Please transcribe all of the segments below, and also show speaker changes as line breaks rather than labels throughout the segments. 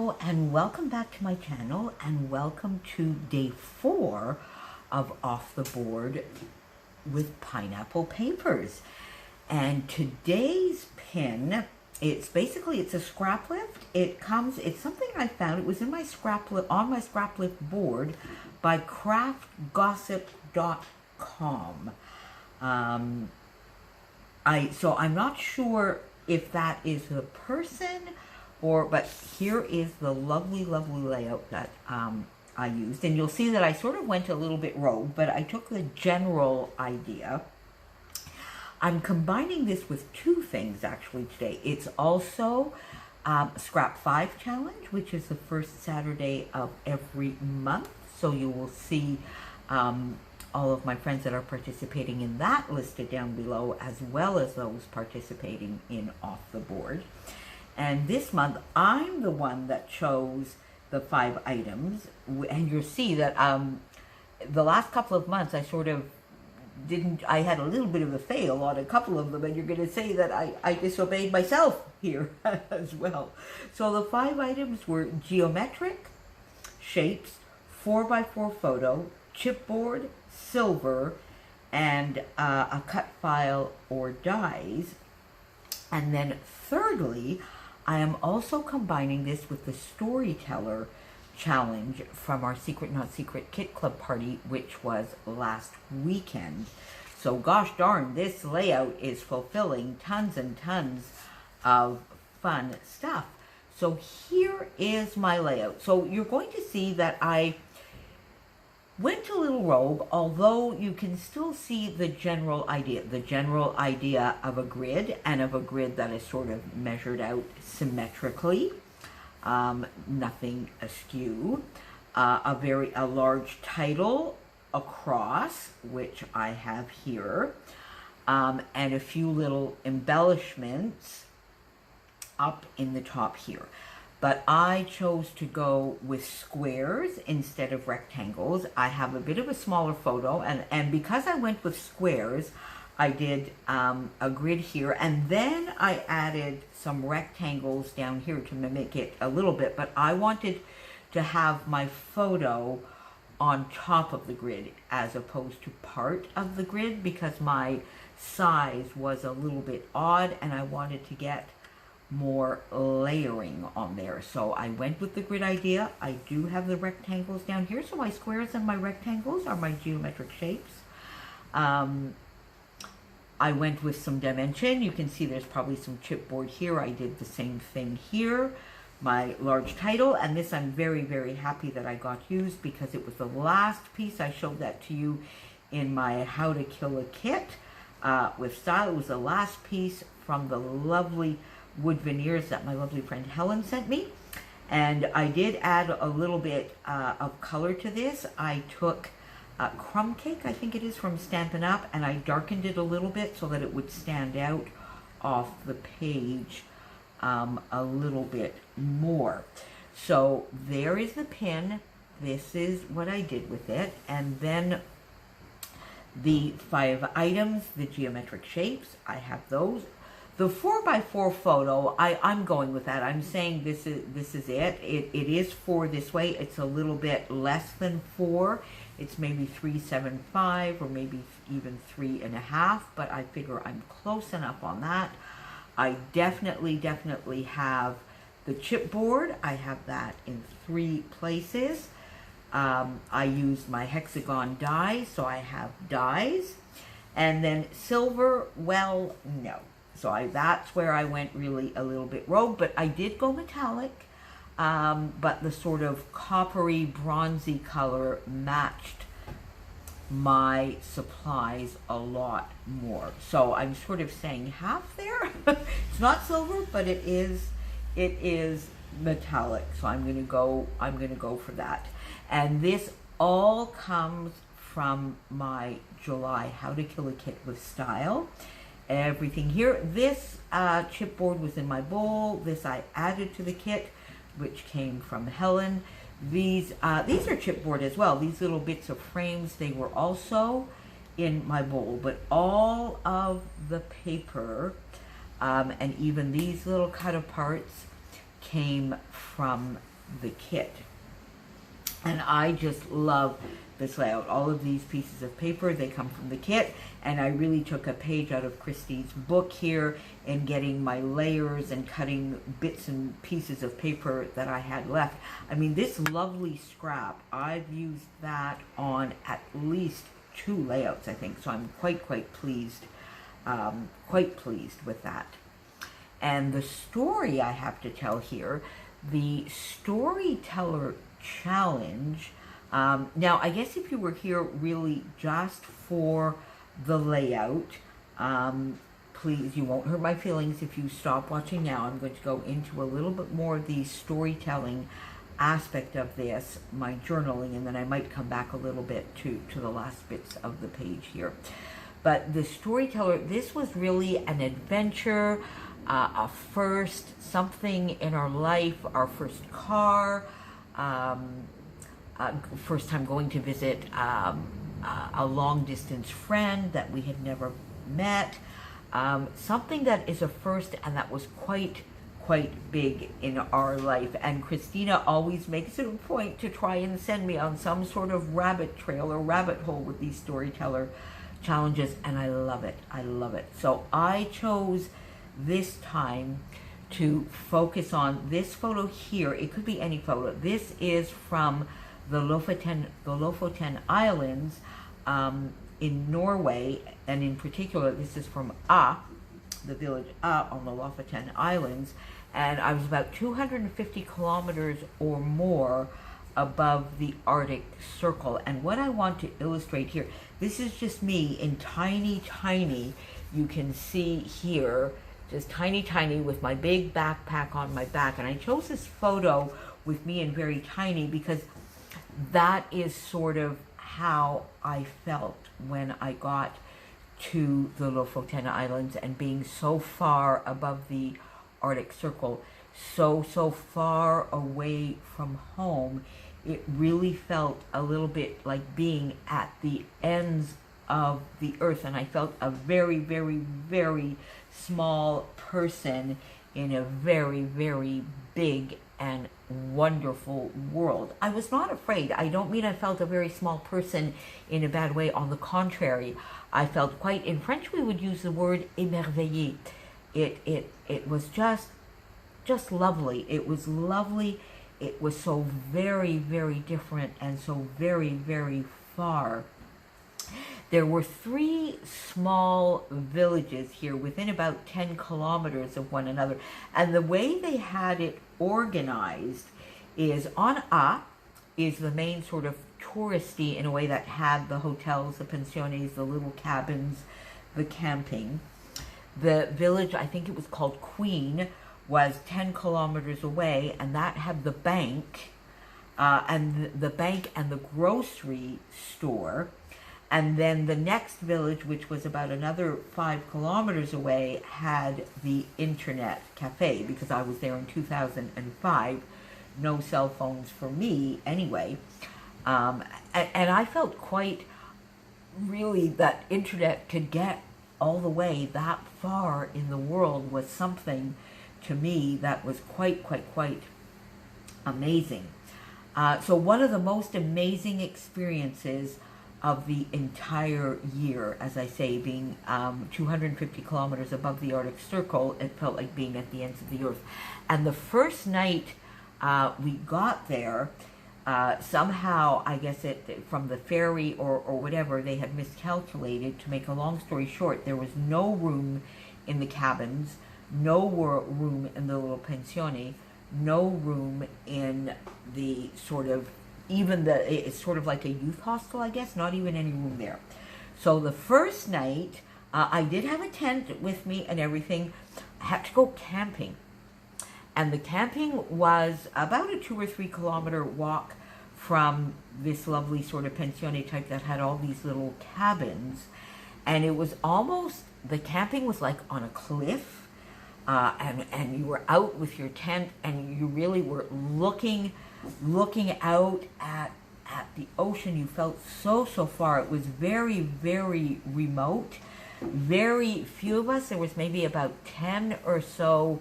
Hello and welcome back to my channel and welcome to day 4 of Off the Board with Pineapple Papers. And today's pin, it's a scrap lift. It's something I found. It was in my scrap lift, on my scrap lift board by craftgossip.com. So I'm not sure if that is a person but here is the lovely layout that I used. And you'll see that I sort of went a little bit rogue, but I took the general idea. I'm combining this with two things actually today. It's also Scrap 5 Challenge, which is the first Saturday of every month. So you will see all of my friends that are participating in that listed down below, as well as those participating in Off the Board. And this month, I'm the one that chose the 5 items. And you'll see that the last couple of months, I sort of I had a little bit of a fail on a couple of them. And you're going to say that I disobeyed myself here as well. So the 5 items were geometric shapes, 4x4 photo, chipboard, silver, and a cut file or dies. And then thirdly, I am also combining this with the Storyteller challenge from our Secret Not Secret Kit Club party, which was last weekend. So gosh darn, this layout is fulfilling tons and tons of fun stuff. So here is my layout. So you're going to see that I went a little rogue, although you can still see the general idea of a grid, and of a grid that is sort of measured out symmetrically, nothing askew, a large title across, which I have here, and a few little embellishments up in the top here. But I chose to go with squares instead of rectangles. I have a bit of a smaller photo, and because I went with squares, I did a grid here, and then I added some rectangles down here to mimic it a little bit, but I wanted to have my photo on top of the grid as opposed to part of the grid, because my size was a little bit odd and I wanted to get more layering on there. So I went with the grid idea. I do have the rectangles down here, so my squares and my rectangles are my geometric shapes. I went with some dimension. You can see there's probably some chipboard here. I did the same thing here. My large title, and this I'm very happy that I got used, because it was the last piece. I showed that to you in my How to Kill a Kit with Style. It was the last piece from the lovely wood veneers that my lovely friend Helen sent me. And I did add a little bit of color to this. I took crumb cake, I think it is, from Stampin' Up, and I darkened it a little bit so that it would stand out off the page a little bit more. So there is the pin. This is what I did with it. And then the 5 items, the geometric shapes, I have those. The 4x4 photo, I'm going with that. I'm saying this is it. It is 4 this way. It's a little bit less than 4. It's maybe 3.75 or maybe even 3.5, but I figure I'm close enough on that. I definitely have the chipboard. I have that in 3 places. I use my hexagon dies, so I have dies. And then silver, well, no. So that's where I went really a little bit rogue, but I did go metallic, but the sort of coppery, bronzy color matched my supplies a lot more. So I'm sort of saying half there. It's not silver, but it is metallic. So I'm gonna go for that. And this all comes from my July How to Kill a Kit with Style. Everything here. This chipboard was in my bowl. This I added to the kit, which came from Helen. These are chipboard as well. These little bits of frames, they were also in my bowl, but all of the paper and even these little cut aparts came from the kit. And I just love this layout. All of these pieces of paper, they come from the kit, and I really took a page out of Christie's book here in getting my layers and cutting bits and pieces of paper that I had left. I mean, this lovely scrap, I've used that on at least 2 layouts, I think, so I'm quite pleased with that. And the story I have to tell here, the Storyteller Challenge. Now, I guess if you were here really just for the layout, please, you won't hurt my feelings if you stop watching now. I'm going to go into a little bit more of the storytelling aspect of this, my journaling, and then I might come back a little bit to the last bits of the page here. But the Storyteller, this was really an adventure, a first, something in our life, our first car, first time going to visit a long-distance friend that we had never met, something that is a first and that was quite big in our life. And Christina always makes it a point to try and send me on some sort of rabbit trail or rabbit hole with these Storyteller challenges, and I love it. I love it. So I chose this time to focus on this photo here. It could be any photo. This is from the Lofoten Islands in Norway, and in particular, this is from the village on the Lofoten Islands, and I was about 250 kilometers or more above the Arctic Circle. And what I want to illustrate here, this is just me in tiny, you can see here, just tiny with my big backpack on my back. And I chose this photo with me in very tiny because that is sort of how I felt when I got to the Lofoten Islands, and being so far above the Arctic Circle, so far away from home, it really felt a little bit like being at the ends of the earth, and I felt a very small person in a very big and wonderful world. I was not afraid. I don't mean I felt a very small person in a bad way. On the contrary, I felt quite, in French we would use the word émerveillé. It was just lovely. It was lovely. It was so very different and so very far. There were 3 small villages here within about 10 kilometers of one another. And the way they had it organized is on is the main sort of touristy, in a way, that had the hotels, the pensiones, the little cabins, the camping. The village, I think it was called Queen, was 10 kilometers away, and that had the bank, and the grocery store. And then the next village, which was about another 5 kilometers away, had the internet cafe, because I was there in 2005. No cell phones for me anyway. And I felt quite really that internet could get all the way that far in the world was something to me that was quite amazing. So one of the most amazing experiences of the entire year, as I say, being 250 kilometers above the Arctic Circle, it felt like being at the ends of the earth. And the first night we got there, somehow, I guess from the ferry or whatever, they had miscalculated. To make a long story short, there was no room in the cabins, no room in the little pensione, no room in the sort of, it's sort of like a youth hostel, I guess, not even any room there. So the first night, I did have a tent with me and everything. I had to go camping. And the camping was about a 2 or 3 kilometer walk from this lovely sort of pensione type that had all these little cabins. And it was almost, the camping was like on a cliff. And you were out with your tent, and you really were looking out at the ocean. You felt so far. It was very remote. Very few of us. There was maybe about 10 or so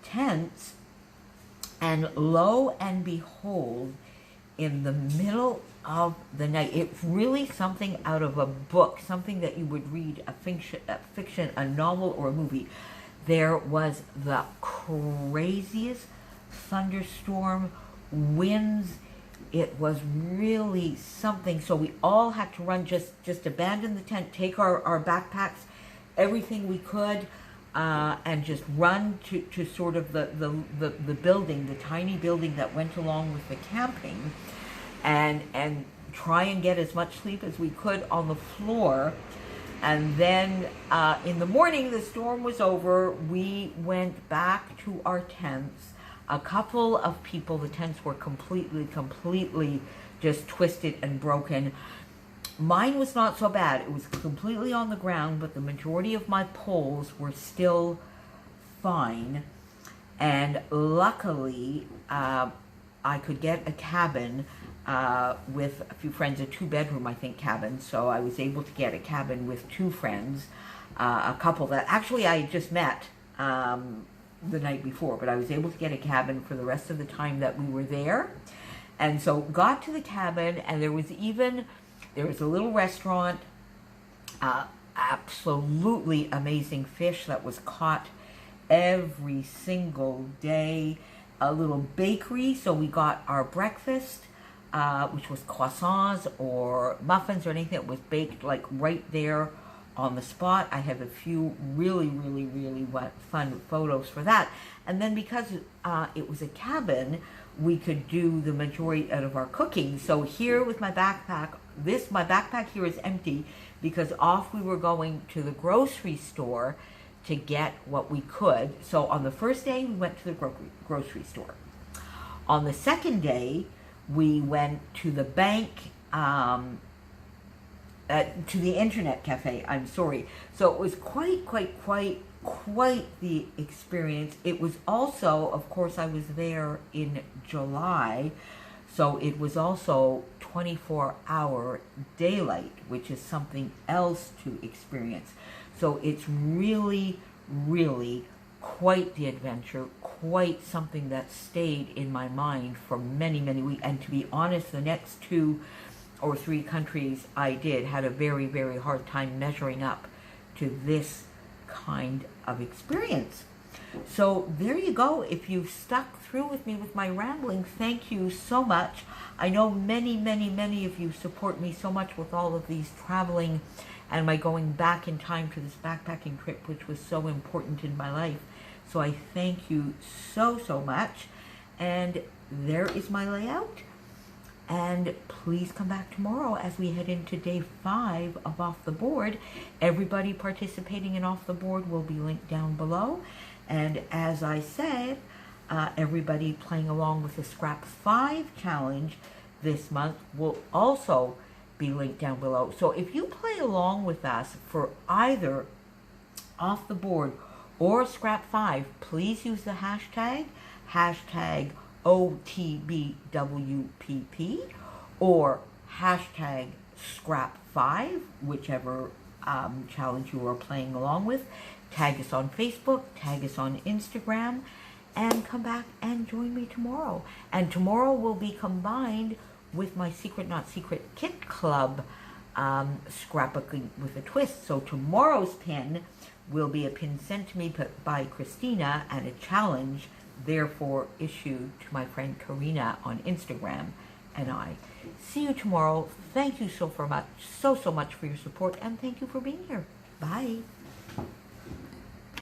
tents, And lo and behold, in the middle of the night, it's really something out of a book, something that you would read, a fiction, a novel, or a movie. There was the craziest thunderstorm, winds. It was really something. So we all had to run, just abandon the tent, take our backpacks, everything we could, and just run to sort of the building, the tiny building that went along with the camping, and try and get as much sleep as we could on the floor. And then in the morning, the storm was over. We went back to our tents. A couple of people, the tents were completely just twisted and broken. Mine was not so bad. It was completely on the ground, but the majority of my poles were still fine. And luckily, I could get a cabin with a few friends, a 2-bedroom, I think, cabin. So I was able to get a cabin with 2 friends, a couple that actually I had just met the night before, but I was able to get a cabin for the rest of the time that we were there. And so got to the cabin, and there was a little restaurant, absolutely amazing fish that was caught every single day, a little bakery, so we got our breakfast, which was croissants or muffins or anything that was baked like right there on the spot. I have a few really fun photos for that. And then because it was a cabin, we could do the majority out of our cooking. So here with my backpack, my backpack here is empty because off we were going to the grocery store to get what we could. So on the first day, we went to the grocery store. On the second day, we went to the bank, to the internet cafe, I'm sorry. So it was quite the experience. It was also, of course, I was there in July, so it was also 24-hour daylight, which is something else to experience. So it's really quite the adventure, quite something that stayed in my mind for many weeks. And to be honest, the next 2 or 3 countries I did had a very hard time measuring up to this kind of experience. So there you go. If you've stuck through with me with my rambling, thank you so much. I know many of you support me so much with all of these traveling and my going back in time to this backpacking trip, which was so important in my life. So I thank you so much. And there is my layout. And please come back tomorrow as we head into day 5 of Off the Board. Everybody participating in Off the Board will be linked down below. And as I said, everybody playing along with the Scrap 5 challenge this month will also be linked down below. So if you play along with us for either Off the Board or Scrap 5, please use the hashtag OTBWPP or hashtag Scrap5, whichever challenge you are playing along with. Tag us on Facebook, tag us on Instagram, and come back and join me tomorrow. And tomorrow will be combined with my Secret Not Secret Kit Club scrapbooking with a twist. So tomorrow's pin will be a pin sent to me by Christina and a challenge therefore issued to my friend Karina on Instagram and I. See you tomorrow. Thank you so much for your support, and thank you for being here. Bye.